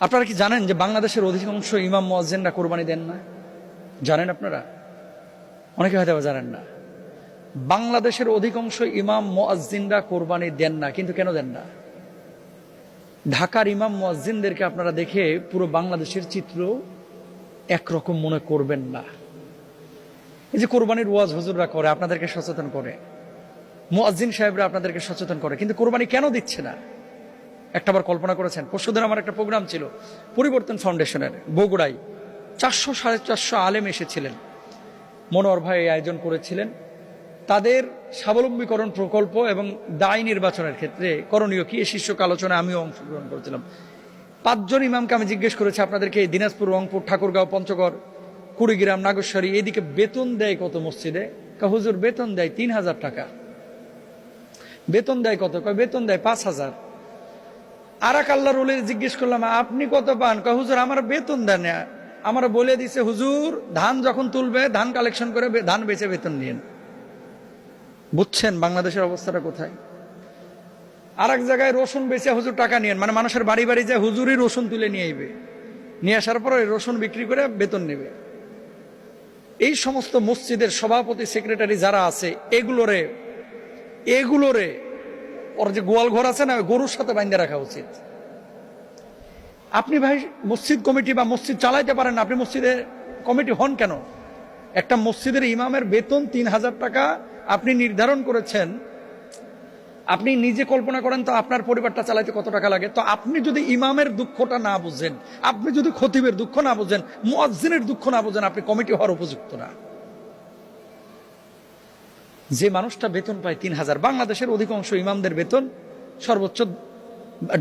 আপনারা কি জানেন যে বাংলাদেশের অধিকাংশ ইমাম মুয়াজ্জিনরা কোরবানি দেন না? জানেন আপনারা? অনেকে হয়তো জানেন না। বাংলাদেশের অধিকাংশ ইমাম মুয়াজ্জিনরা কোরবানি দেন না। কিন্তু কেন দেন না? ঢাকার ইমাম মুয়াজ্জিনদেরকে আপনারা দেখে পুরো বাংলাদেশের চিত্র একরকম মনে করবেন না। এই যে কোরবানির ওয়াজ হুজুররা করে, আপনাদেরকে সচেতন করে, মুয়াজ্জিন সাহেবরা আপনাদেরকে সচেতন করে, কিন্তু কোরবানি কেন দিচ্ছে না? একটাবার কল্পনা করেছেন? পরশুদিন আমার একটা প্রোগ্রাম ছিল পরিবর্তন ফাউন্ডেশনের বগুড়ায়, 400-450 আলেম এসেছিলেন। মনোহর ভাই এই আয়োজন করেছিলেন। তাদের স্বাবলম্বীকরণ প্রকল্প এবং দায় নির্বাচনের ক্ষেত্রে করণীয় কি, এই শীর্ষক আলোচনায় আমিও অংশগ্রহণ করেছিলাম। 5 জন ইমামকে আমি জিজ্ঞেস করেছি, আপনাদেরকে দিনাজপুর, রংপুর, ঠাকুরগাঁও, পঞ্চগড়, কুড়িগ্রাম, নাগেশ্বরী এদিকে বেতন দেয় কত মসজিদে? হুজুর বেতন দেয় 3000 টাকা। বেতন দেয় কত? বেতন দেয় 5000। আর এক আল্লাহ রুলের জিজ্ঞেস করলাম, আপনি কত পান? হুজুর আমার বেতন দেন না, আমার বলে দিছে হুজুর ধান যখন তুলবে ধান কালেকশন করে ধান বেচে বেতন নিয়েন। বুঝছেন বাংলাদেশের অবস্থাটা কোথায়? আর এক জায়গায় রসুন বেচে হুজুর টাকা নিয়েন, মানে মানুষের বাড়ি বাড়ি যায় হুজুরই রসুন তুলে নিয়ে আইবে, নিয়ে আসার পর রসুন বিক্রি করে বেতন নেবে। এই সমস্ত মসজিদের সভাপতি, সেক্রেটারি যারা আছে, এগুলোরে ওর যে গোয়াল ঘর আছে না, গরুর সাথে বাইন্ধে রাখা উচিত। আপনি ভাই মসজিদ কমিটি বা মসজিদ চালাইতে পারেন না, আপনি মসজিদের কমিটি হন কেন? একটা মসজিদের ইমামের বেতন 3000 টাকা আপনি নির্ধারণ করেছেন। আপনি নিজে কল্পনা করেন তো আপনার পরিবারটা চালাইতে কত টাকা লাগে। তো আপনি যদি ইমামের দুঃখটা না বুঝেন, আপনি যদি খতিবের দুঃখ না বুঝেন, মুয়াজ্জিনের দুঃখ না বুঝেন, আপনি কমিটি হওয়ার উপযুক্ত না। যে মানুষটা বেতন পায় 3000, বাংলাদেশের অধিকাংশ ইমামদের বেতন সর্বোচ্চ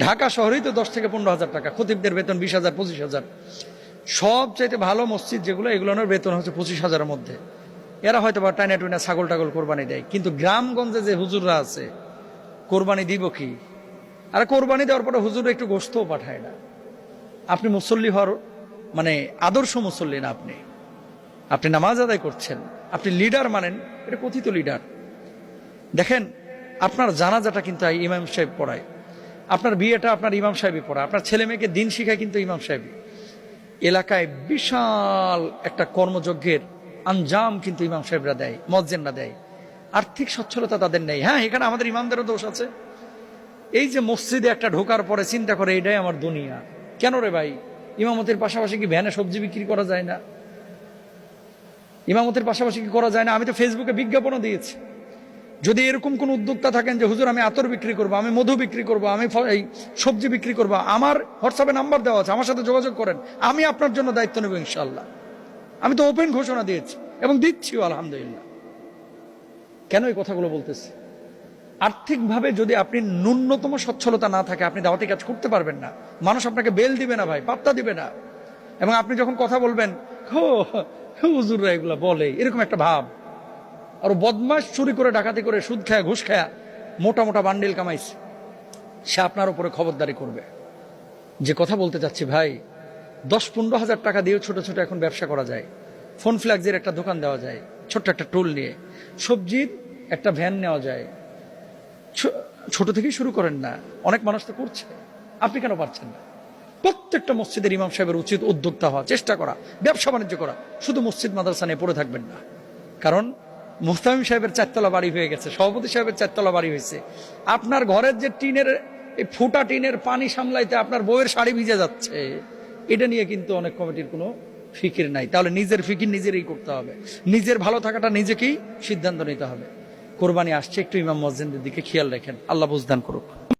ঢাকা শহরেই তো 10 থেকে 15,000 টাকা, খতিবদের বেতন 20,000, 25,000। সবচাইতে ভালো মসজিদ যেগুলো, এগুলোর বেতন হচ্ছে 25,000-এর মধ্যে। এরা হয়তো বা টাইনা টুইনা ছাগল টাগল কোরবানি দেয়, কিন্তু গ্রামগঞ্জে যে হুজুররা আছে কোরবানি দিব কি? আর কোরবানি দেওয়ার পরে হুজুর একটু গোশতও পাঠায় না। আপনি মুসল্লি হওয়ার মানে আদর্শ মুসল্লি না। আপনি নামাজ আদায় করছেন, আপনি লিডার মানেন, এটা কথিত লিডার। দেখেন, আপনার জানাজাটা কিন্তু ইমাম সাহেব পড়ায়, আপনার বিয়েটা আপনার ইমাম সাহেবই পড়ায়, আপনার ছেলে মেয়েকে দিন শিখায় কিন্তু ইমাম সাহেবই। এলাকায় বিশাল একটা কর্মযজ্ঞের আঞ্জাম কিন্তু ইমাম সাহেবরা দেয়, মুয়াজ্জিনরা দেয়। আর্থিক সচ্ছলতা তাদের নেই। হ্যাঁ, এখানে আমাদের ইমামদেরও দোষ আছে। এই যে মসজিদে একটা ঢোকার পরে চিন্তা করে এটাই আমার দুনিয়া। কেন রে ভাই, ইমামতের পাশাপাশি কি ভ্যানে সবজি বিক্রি করা যায় না? ইমামতের পাশাপাশি কি করা যায় না? আমি তো ফেসবুকে বিজ্ঞাপনও দিয়েছি, যদি এরকম কোন উদ্যোক্তা থাকেন যে হুজুর আমি আতর বিক্রি করবো, আমি মধু বিক্রি করবো, আমি এই সবজি বিক্রি করবো, আমার হোয়াটসঅ্যাপে নাম্বার দেওয়া আছে, আমার সাথে যোগাযোগ করেন, আমি আপনার জন্য দায়িত্ব নেব ইনশাল্লাহ। আমি তো ওপেন ঘোষণা দিয়েছি এবং দিচ্ছিও আলহামদুলিল্লাহ। কেন এই কথাগুলো বলতেছি? আর্থিকভাবে যদি আপনি ন্যূনতম সচ্ছলতা না থাকে, আপনি দাওয়াতি কাজ করতে পারবেন না। মানুষ আপনাকে বেল দিবে না ভাই, পাত্তা দিবে না। এবং আপনি যখন কথা বলবেন, হুজুররা এগুলা বলে, এরকম একটা ভাব। আর বদমাশ, চুরি করে, ডাকাতি করে, সুদ খায়া, ঘুষ খায়া মোটা মোটা বান্ডিল কামাইছে, সে আপনার উপরে খবরদারি করবে। যে কথা বলতে চাচ্ছি ভাই, 10-15 হাজার টাকা দিয়ে ছোট ছোট এখন ব্যবসা করা যায়। ফোন ফ্ল্যাক্সের একটা দোকান দেওয়া যায়, ছোট্ট একটা টুল নিয়ে। সবজির একটা ভ্যান নেওয়া যায়। ছোট থেকেই শুরু করেন না, অনেক মানুষ তো করছে, আপনি কেন পারছেন না? প্রত্যেকটা মসজিদের ইমাম সাহেবের উচিত উদ্যোক্তা হওয়া, চেষ্টা করা, ব্যবসা বাণিজ্য করা। শুধু মসজিদ মাদ্রাসা নিয়ে পড়ে থাকবেন না। কারণ মুহতামিম সাহেবের 4তলা বাড়ি হয়ে গেছে, সভাপতি সাহেবের 4তলা বাড়ি হয়েছে। আপনার ঘরের যে টিনের, এই ফুটা টিনের পানি সামলাইতে আপনার বউয়ের শাড়ি ভিজে যাচ্ছে, এটা নিয়ে কিন্তু অনেক কমিটির কোনো ফিকির নাই। তাহলে নিজের ফিকির নিজেরই করতে হবে, নিজের ভালো থাকাটা নিজেকেই সিদ্ধান্ত নিতে হবে। কোরবানি আসছে, একটু ইমাম মুয়াজ্জিনদের দিকে খেয়াল রাখেন। আল্লাহ বুঝদান করুক।